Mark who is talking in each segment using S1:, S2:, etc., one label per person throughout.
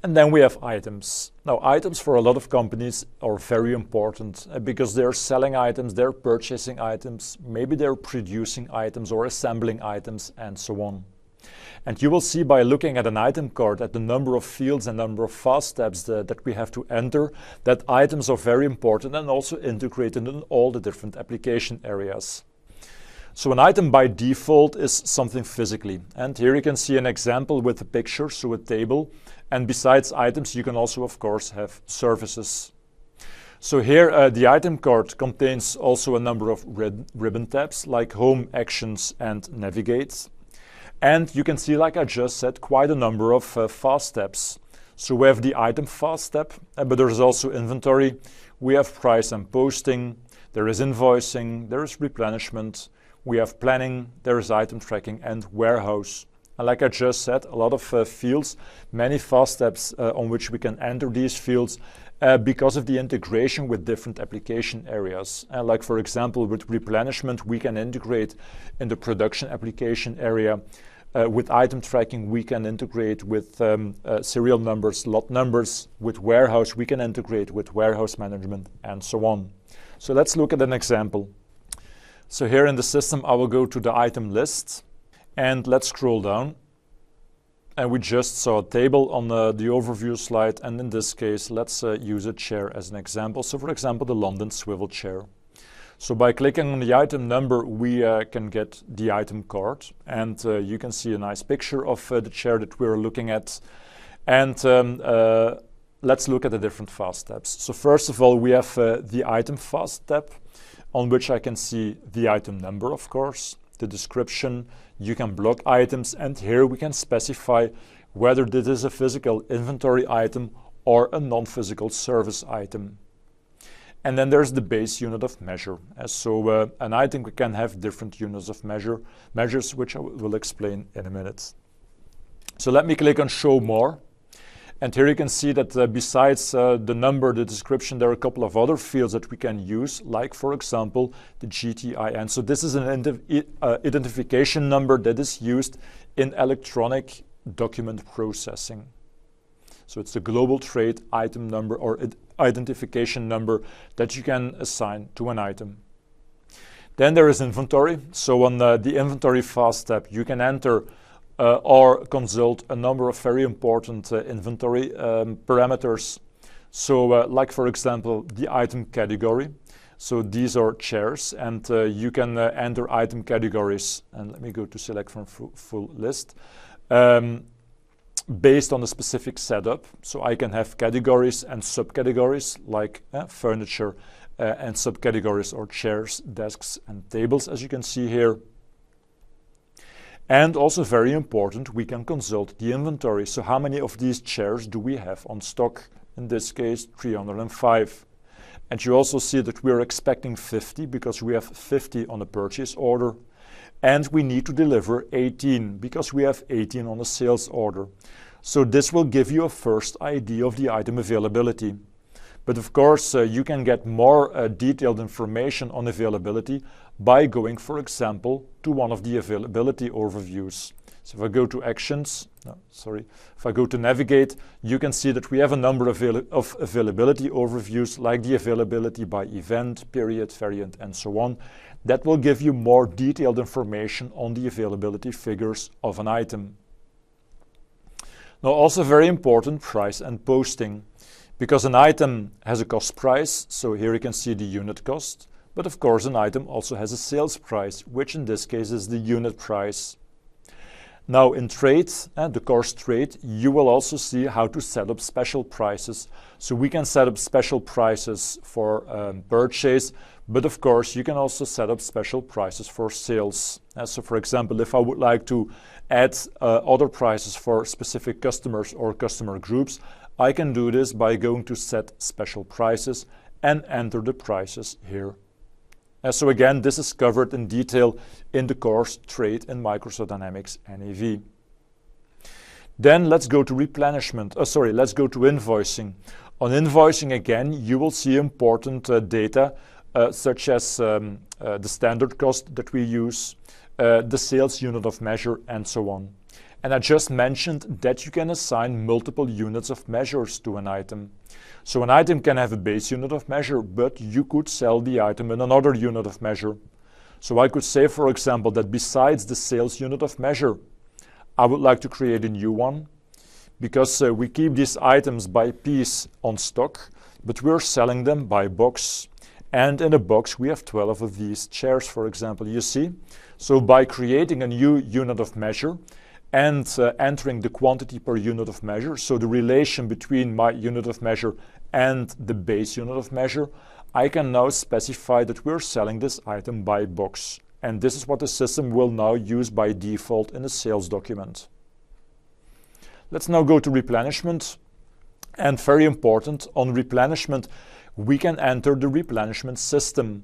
S1: And then we have items. Now, items for a lot of companies are very important because they're selling items, they're purchasing items, maybe they're producing items or assembling items and so on. And you will see by looking at an item card, at the number of fields and number of fast steps that we have to enter, that items are very important and also integrated in all the different application areas. So an item by default is something physically. And here you can see an example with a picture, so a table. And besides items, you can also, of course, have services. So here the item card contains also a number of ribbon tabs like Home, Actions, and Navigate. And you can see, like I just said, quite a number of fast steps. So we have the item fast step, but there's also inventory. We have price and posting. There is invoicing. There is replenishment. We have planning. There is item tracking and warehouse. And like I just said, a lot of fields, many fast steps on which we can enter these fields because of the integration with different application areas. Like for example, with replenishment, we can integrate in the production application area. With item tracking, we can integrate with serial numbers, lot numbers. With warehouse, we can integrate with warehouse management and so on. So let's look at an example. So here in the system, I will go to the item list and let's scroll down. And we just saw a table on the overview slide. And in this case, let's use a chair as an example. So for example, the London swivel chair. So by clicking on the item number, we can get the item card. And you can see a nice picture of the chair that we're looking at. And let's look at the different fast steps. So first of all, we have the item fast step, on which I can see the item number, of course, the description. You can block items, and here we can specify whether this is a physical inventory item or a non-physical service item. And then there's the base unit of measure. So an item can have different units of measures, which I will explain in a minute. So let me click on Show More. And here you can see that besides the number, the description, there are a couple of other fields that we can use, like, for example, the GTIN. So this is an identification number that is used in electronic document processing. So it's the global trade item number or identification number that you can assign to an item. Then there is inventory. So on the inventory fast step, you can enter or consult a number of very important inventory parameters. So like for example, the item category. So these are chairs, and you can enter item categories. And let me go to select from full list. Based on a specific setup. So I can have categories and subcategories like furniture and subcategories or chairs, desks and tables, as you can see here. And also very important, we can consult the inventory. So how many of these chairs do we have on stock? In this case, 305. And you also see that we're expecting 50 because we have 50 on a purchase order. And we need to deliver 18 because we have 18 on a sales order. So this will give you a first idea of the item availability. But of course, you can get more detailed information on availability by going, for example, to one of the availability overviews. So if I go to Actions, if I go to Navigate, you can see that we have a number of availability overviews, like the availability by event, period, variant, and so on. That will give you more detailed information on the availability figures of an item. Now, also very important, price and posting. Because an item has a cost price, so here you can see the unit cost. But of course, an item also has a sales price, which in this case is the unit price. Now in trade, the course trade, you will also see how to set up special prices. So we can set up special prices for purchase, but of course you can also set up special prices for sales. So for example, if I would like to add other prices for specific customers or customer groups, I can do this by going to Set Special Prices and enter the prices here. So again, this is covered in detail in the course Trade in Microsoft Dynamics NAV. Then let's go to replenishment. Let's go to invoicing. On invoicing, again, you will see important data such as the standard cost that we use, the sales unit of measure, and so on. And I just mentioned that you can assign multiple units of measures to an item. So an item can have a base unit of measure, but you could sell the item in another unit of measure. So I could say, for example, that besides the sales unit of measure, I would like to create a new one, because we keep these items by piece on stock, but we're selling them by box. And in a box we have 12 of these chairs, for example, you see. So by creating a new unit of measure and entering the quantity per unit of measure, so the relation between my unit of measure and the base unit of measure, I can now specify that we're selling this item by box. And this is what the system will now use by default in the sales document. Let's now go to replenishment. And very important, on replenishment, we can enter the replenishment system.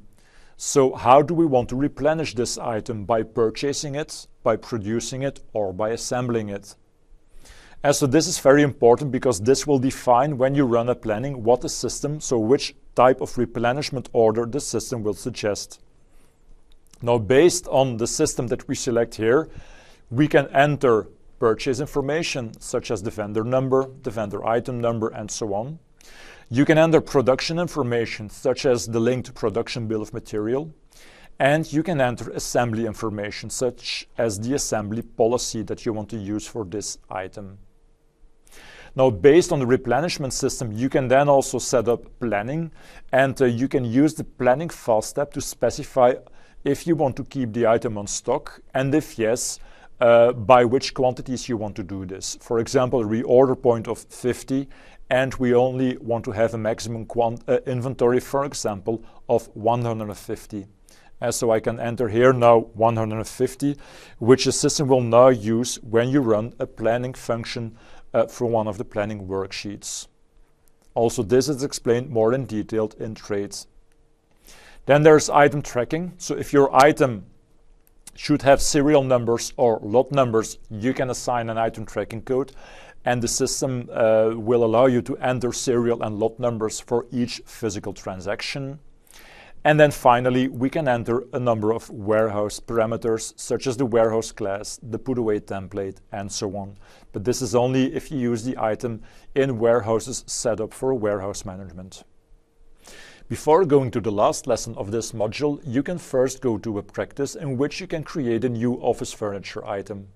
S1: So how do we want to replenish this item? By purchasing it, by producing it, or by assembling it? And so this is very important because this will define, when you run a planning, what the system, so which type of replenishment order the system will suggest. Now, based on the system that we select here, we can enter purchase information such as the vendor number, the vendor item number, and so on. You can enter production information such as the linked production bill of material, and you can enter assembly information such as the assembly policy that you want to use for this item. Now, based on the replenishment system, you can then also set up planning, and you can use the planning fast step to specify if you want to keep the item on stock, and if yes, by which quantities you want to do this. For example, a reorder point of 50, and we only want to have a maximum inventory, for example, of 150. And so I can enter here now 150, which the system will now use when you run a planning function for one of the planning worksheets. Also, this is explained more in detail in trades. Then there's item tracking. So if your item should have serial numbers or lot numbers, you can assign an item tracking code, and the system will allow you to enter serial and lot numbers for each physical transaction. And then finally, we can enter a number of warehouse parameters, such as the warehouse class, the put away template, and so on. But this is only if you use the item in warehouses set up for warehouse management. Before going to the last lesson of this module, you can first go to a practice in which you can create a new office furniture item.